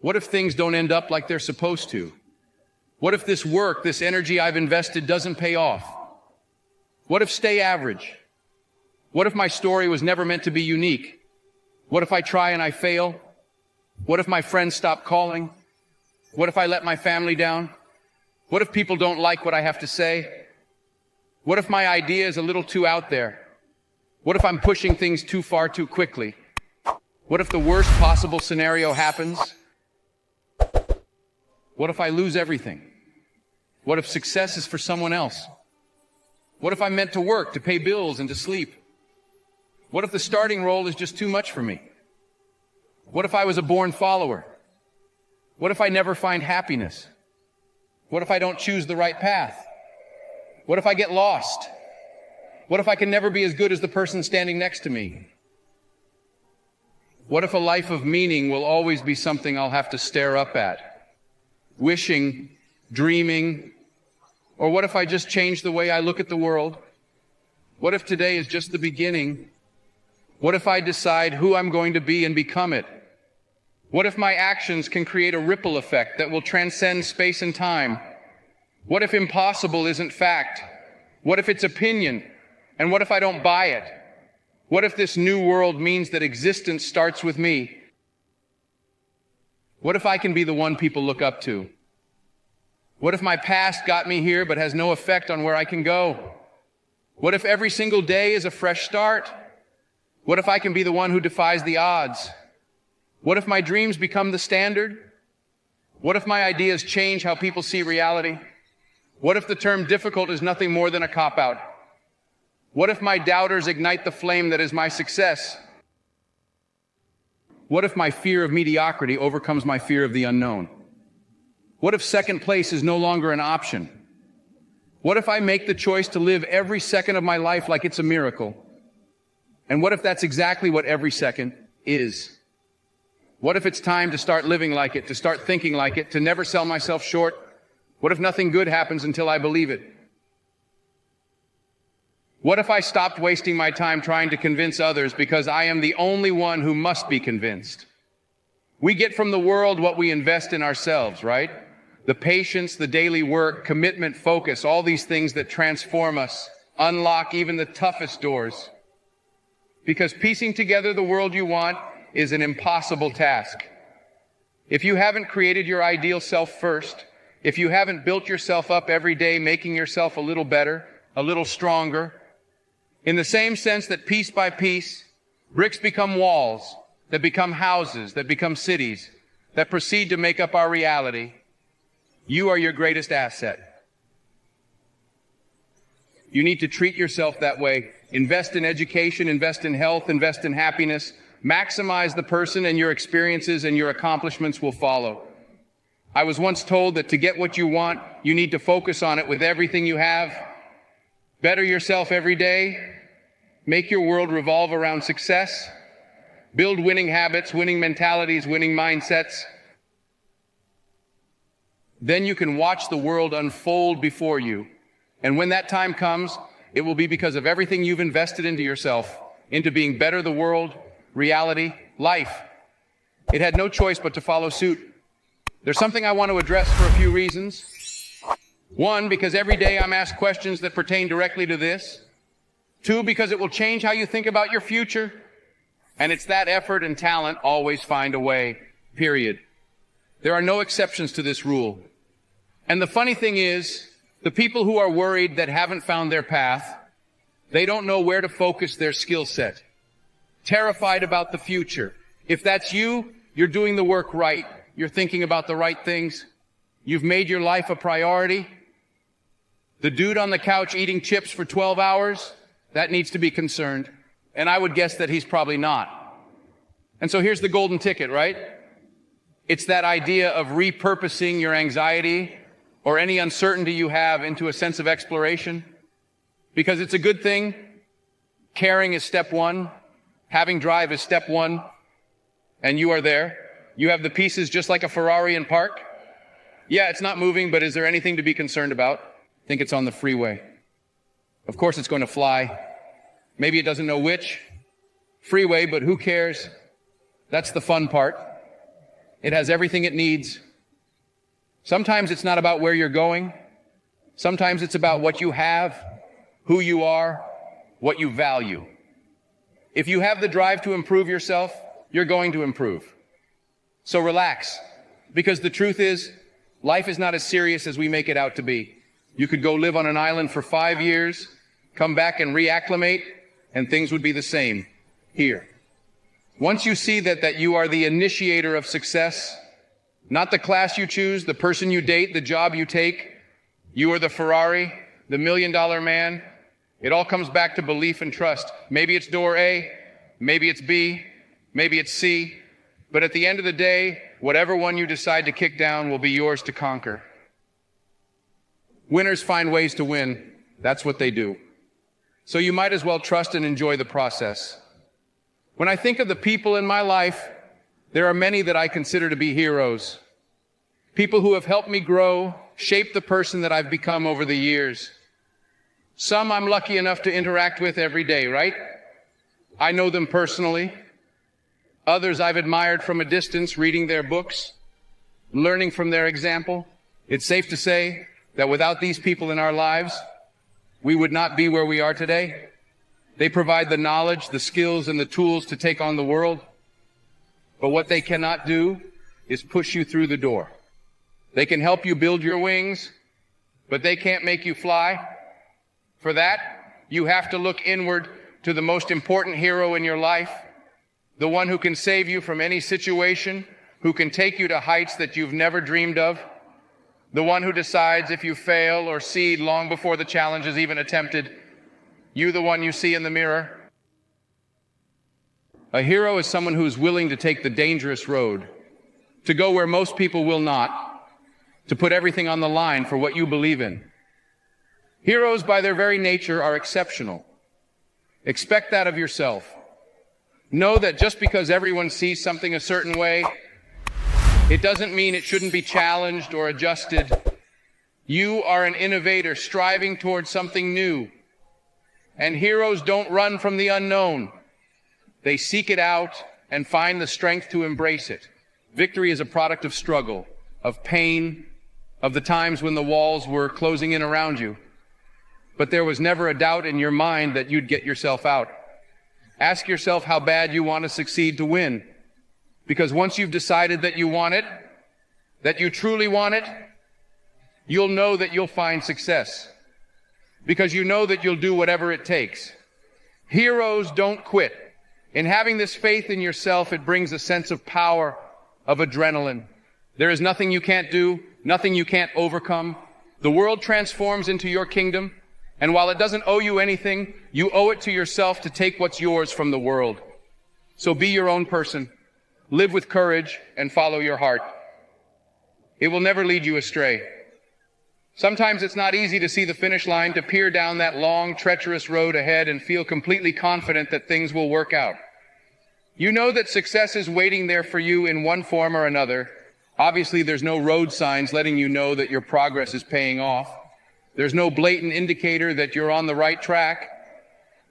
What if things don't end up like they're supposed to? What if this work, this energy I've invested doesn't pay off? What if stay average? What if my story was never meant to be unique? What if I try and I fail? What if my friends stop calling? What if I let my family down? What if people don't like what I have to say? What if my idea is a little too out there? What if I'm pushing things too far too quickly? What if the worst possible scenario happens? What if I lose everything? What if success is for someone else? What if I'm meant to work, to pay bills and to sleep? What if the starting role is just too much for me? What if I was a born follower? What if I never find happiness? What if I don't choose the right path? What if I get lost? What if I can never be as good as the person standing next to me? What if a life of meaning will always be something I'll have to stare up at, wishing, dreaming? Or what if I just change the way I look at the world? What if today is just the beginning? What if I decide who I'm going to be and become it? What if my actions can create a ripple effect that will transcend space and time? What if impossible isn't fact? What if it's opinion? And what if I don't buy it? What if this new world means that existence starts with me? What if I can be the one people look up to? What if my past got me here but has no effect on where I can go? What if every single day is a fresh start? What if I can be the one who defies the odds? What if my dreams become the standard? What if my ideas change how people see reality? What if the term difficult is nothing more than a cop-out? What if my doubters ignite the flame that is my success? What if my fear of mediocrity overcomes my fear of the unknown? What if second place is no longer an option? What if I make the choice to live every second of my life like it's a miracle? And what if that's exactly what every second is? What if it's time to start living like it, to start thinking like it, to never sell myself short? What if nothing good happens until I believe it? What if I stopped wasting my time trying to convince others because I am the only one who must be convinced? We get from the world what we invest in ourselves, right? The patience, the daily work, commitment, focus, all these things that transform us, unlock even the toughest doors. Because piecing together the world you want is an impossible task. If you haven't created your ideal self first, if you haven't built yourself up every day, making yourself a little better, a little stronger, in the same sense that piece by piece, bricks become walls, that become houses, that become cities, that proceed to make up our reality, you are your greatest asset. You need to treat yourself that way. Invest in education, invest in health, invest in happiness. Maximize the person, and your experiences and your accomplishments will follow. I was once told that to get what you want, you need to focus on it with everything you have. Better yourself every day. Make your world revolve around success. Build winning habits, winning mentalities, winning mindsets. Then you can watch the world unfold before you. And when that time comes, it will be because of everything you've invested into yourself, into being better the world, reality, life. It had no choice but to follow suit. There's something I want to address for a few reasons. One, because every day I'm asked questions that pertain directly to this. Two, because it will change how you think about your future. And it's that effort and talent always find a way, period. There are no exceptions to this rule. And the funny thing is, the people who are worried that haven't found their path, they don't know where to focus their skill set. Terrified about the future. If that's you, you're doing the work right. You're thinking about the right things. You've made your life a priority. The dude on the couch eating chips for 12 hours, that needs to be concerned. And I would guess that he's probably not. And so here's the golden ticket, right? It's that idea of repurposing your anxiety or any uncertainty you have into a sense of exploration. Because it's a good thing. Caring is step one. Having drive is step one. And you are there. You have the pieces just like a Ferrari in park. Yeah, it's not moving, but is there anything to be concerned about? I think it's on the freeway. Of course it's going to fly. Maybe it doesn't know which freeway, but who cares? That's the fun part. It has everything it needs. Sometimes it's not about where you're going. Sometimes it's about what you have, who you are, what you value. If you have the drive to improve yourself, you're going to improve. So relax, because the truth is, life is not as serious as we make it out to be. You could go live on an island for 5 years, come back and reacclimate, and things would be the same here. Once you see that you are the initiator of success, not the class you choose, the person you date, the job you take, you are the Ferrari, the $1 million man. It all comes back to belief and trust. Maybe it's door A, maybe it's B, maybe it's C, but at the end of the day, whatever one you decide to kick down will be yours to conquer. Winners find ways to win. That's what they do. So you might as well trust and enjoy the process. When I think of the people in my life, there are many that I consider to be heroes. People who have helped me grow, shape the person that I've become over the years. Some I'm lucky enough to interact with every day, right? I know them personally. Others I've admired from a distance, reading their books, learning from their example. It's safe to say that without these people in our lives, we would not be where we are today. They provide the knowledge, the skills, and the tools to take on the world. But what they cannot do is push you through the door. They can help you build your wings, but they can't make you fly. For that, you have to look inward to the most important hero in your life, the one who can save you from any situation, who can take you to heights that you've never dreamed of, the one who decides if you fail or cede long before the challenge is even attempted, you the one you see in the mirror. A hero is someone who is willing to take the dangerous road, to go where most people will not, to put everything on the line for what you believe in. Heroes, by their very nature, are exceptional. Expect that of yourself. Know that just because everyone sees something a certain way, it doesn't mean it shouldn't be challenged or adjusted. You are an innovator striving towards something new. And heroes don't run from the unknown. They seek it out and find the strength to embrace it. Victory is a product of struggle, of pain, of the times when the walls were closing in around you. But there was never a doubt in your mind that you'd get yourself out. Ask yourself how bad you want to succeed to win. Because once you've decided that you want it, that you truly want it, you'll know that you'll find success. Because you know that you'll do whatever it takes. Heroes don't quit. In having this faith in yourself, it brings a sense of power, of adrenaline. There is nothing you can't do, nothing you can't overcome. The world transforms into your kingdom, and while it doesn't owe you anything, you owe it to yourself to take what's yours from the world. So be your own person. Live with courage and follow your heart. It will never lead you astray. Sometimes it's not easy to see the finish line, to peer down that long, treacherous road ahead and feel completely confident that things will work out. You know that success is waiting there for you in one form or another. Obviously, there's no road signs letting you know that your progress is paying off. There's no blatant indicator that you're on the right track.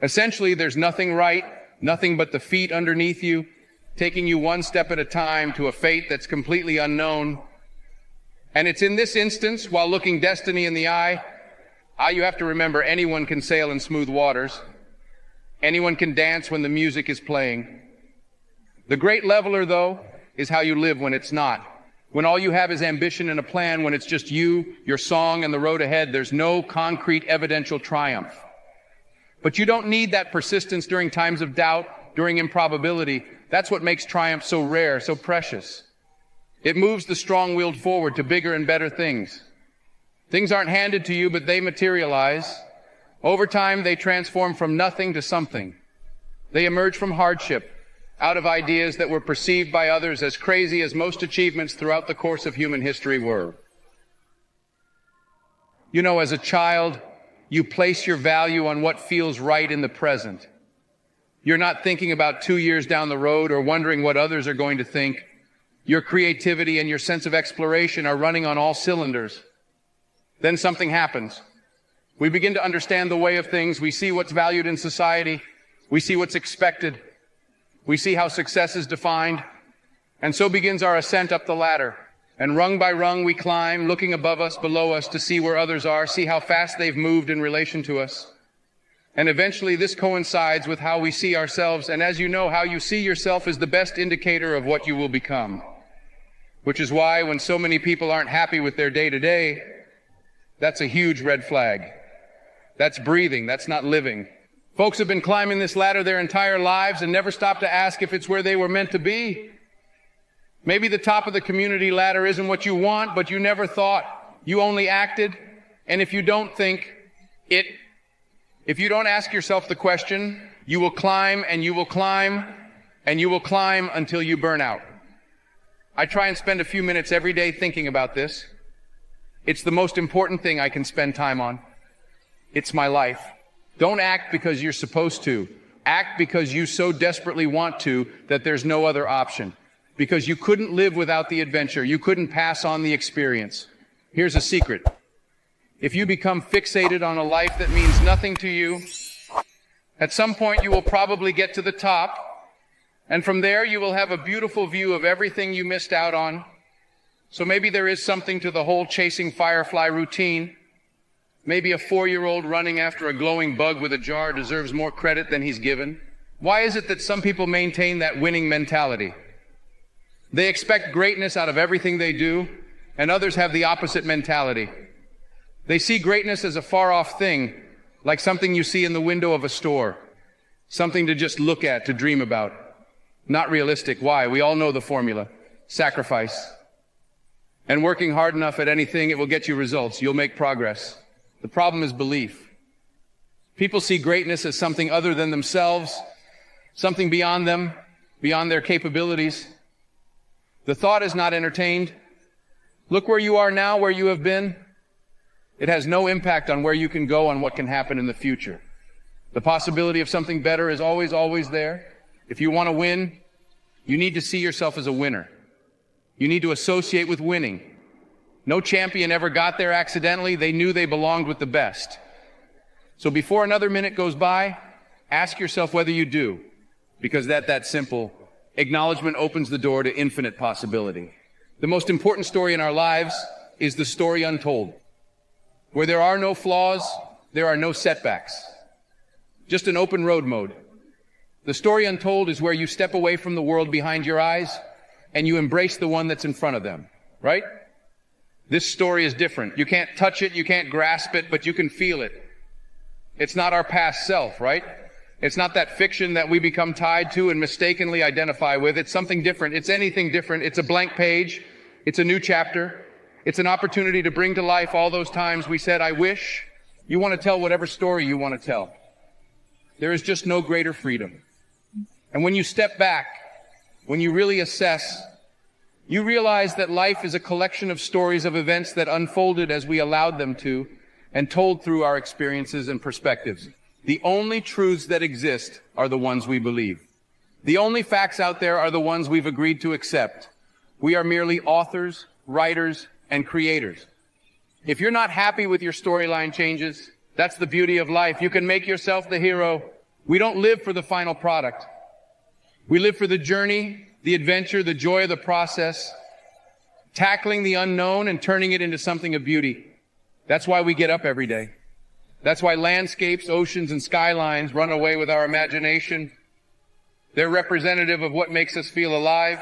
Essentially, there's nothing right, nothing but the feet underneath you, taking you one step at a time to a fate that's completely unknown. And it's in this instance, while looking destiny in the eye, you have to remember anyone can sail in smooth waters. Anyone can dance when the music is playing. The great leveler, though, is how you live when it's not. When all you have is ambition and a plan, when it's just you, your song, and the road ahead, there's no concrete evidential triumph. But you don't need that persistence during times of doubt, during improbability. That's what makes triumph so rare, so precious. It moves the strong-willed forward to bigger and better things. Things aren't handed to you, but they materialize. Over time, they transform from nothing to something. They emerge from hardship, out of ideas that were perceived by others as crazy as most achievements throughout the course of human history were. You know, as a child, you place your value on what feels right in the present. You're not thinking about 2 years down the road or wondering what others are going to think. Your creativity and your sense of exploration are running on all cylinders. Then something happens. We begin to understand the way of things. We see what's valued in society. We see what's expected. We see how success is defined. And so begins our ascent up the ladder. And rung by rung we climb, looking above us, below us, to see where others are, see how fast they've moved in relation to us. And eventually this coincides with how we see ourselves. And as you know, how you see yourself is the best indicator of what you will become. Which is why when so many people aren't happy with their day-to-day, that's a huge red flag. That's breathing, that's not living. Folks have been climbing this ladder their entire lives and never stopped to ask if it's where they were meant to be. Maybe the top of the community ladder isn't what you want, but you never thought. You only acted. And if you don't think it, if you don't ask yourself the question, you will climb and you will climb and you will climb until you burn out. I try and spend a few minutes every day thinking about this. It's the most important thing I can spend time on. It's my life. Don't act because you're supposed to. Act because you so desperately want to that there's no other option. Because you couldn't live without the adventure. You couldn't pass on the experience. Here's a secret. If you become fixated on a life that means nothing to you, at some point you will probably get to the top, and from there you will have a beautiful view of everything you missed out on. So maybe there is something to the whole chasing firefly routine. Maybe a 4-year-old running after a glowing bug with a jar deserves more credit than he's given. Why is it that some people maintain that winning mentality? They expect greatness out of everything they do, and others have the opposite mentality. They see greatness as a far-off thing, like something you see in the window of a store, something to just look at, to dream about. Not realistic. Why? We all know the formula. Sacrifice. And working hard enough at anything, it will get you results. You'll make progress. The problem is belief. People see greatness as something other than themselves, something beyond them, beyond their capabilities. The thought is not entertained. Look where you are now, where you have been. It has no impact on where you can go, on what can happen in the future. The possibility of something better is always, always there. If you want to win, you need to see yourself as a winner. You need to associate with winning. No champion ever got there accidentally. They knew they belonged with the best. So before another minute goes by, ask yourself whether you do, because that simple. Acknowledgement opens the door to infinite possibility. The most important story in our lives is the story untold. Where there are no flaws, there are no setbacks. Just an open road mode. The story untold is where you step away from the world behind your eyes and you embrace the one that's in front of them, right? This story is different. You can't touch it, you can't grasp it, but you can feel it. It's not our past self, right? It's not that fiction that we become tied to and mistakenly identify with. It's something different. It's anything different. It's a blank page. It's a new chapter. It's an opportunity to bring to life all those times we said, I wish. You want to tell whatever story you want to tell. There is just no greater freedom. And when you step back, when you really assess, you realize that life is a collection of stories of events that unfolded as we allowed them to and told through our experiences and perspectives. The only truths that exist are the ones we believe. The only facts out there are the ones we've agreed to accept. We are merely authors, writers, and creators. If you're not happy with your storyline changes, that's the beauty of life. You can make yourself the hero. We don't live for the final product. We live for the journey, the adventure, the joy of the process, tackling the unknown and turning it into something of beauty. That's why we get up every day. That's why landscapes, oceans, and skylines run away with our imagination. They're representative of what makes us feel alive.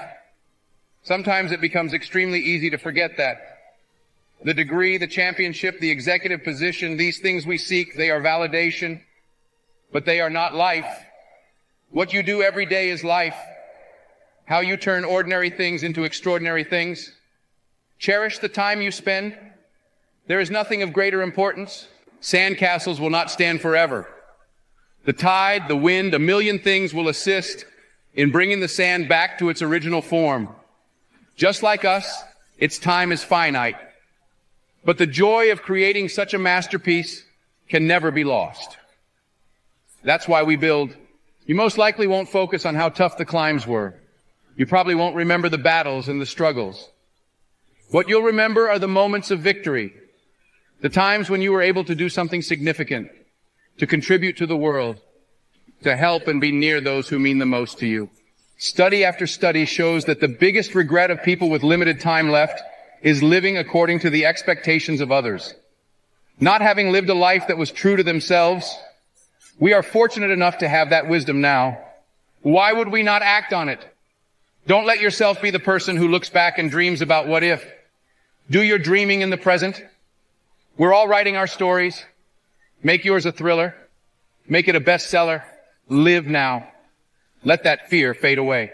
Sometimes it becomes extremely easy to forget that. The degree, the championship, the executive position, these things we seek, they are validation, but they are not life. What you do every day is life. How you turn ordinary things into extraordinary things. Cherish the time you spend. There is nothing of greater importance. Sandcastles will not stand forever. The tide, the wind, a million things will assist in bringing the sand back to its original form. Just like us, its time is finite. But the joy of creating such a masterpiece can never be lost. That's why we build. You most likely won't focus on how tough the climbs were. You probably won't remember the battles and the struggles. What you'll remember are the moments of victory. The times when you were able to do something significant, to contribute to the world, to help and be near those who mean the most to you. Study after study shows that the biggest regret of people with limited time left is living according to the expectations of others. Not having lived a life that was true to themselves. We are fortunate enough to have that wisdom now. Why would we not act on it? Don't let yourself be the person who looks back and dreams about what if. Do your dreaming in the present. We're all writing our stories. Make yours a thriller. Make it a bestseller. Live now. Let that fear fade away.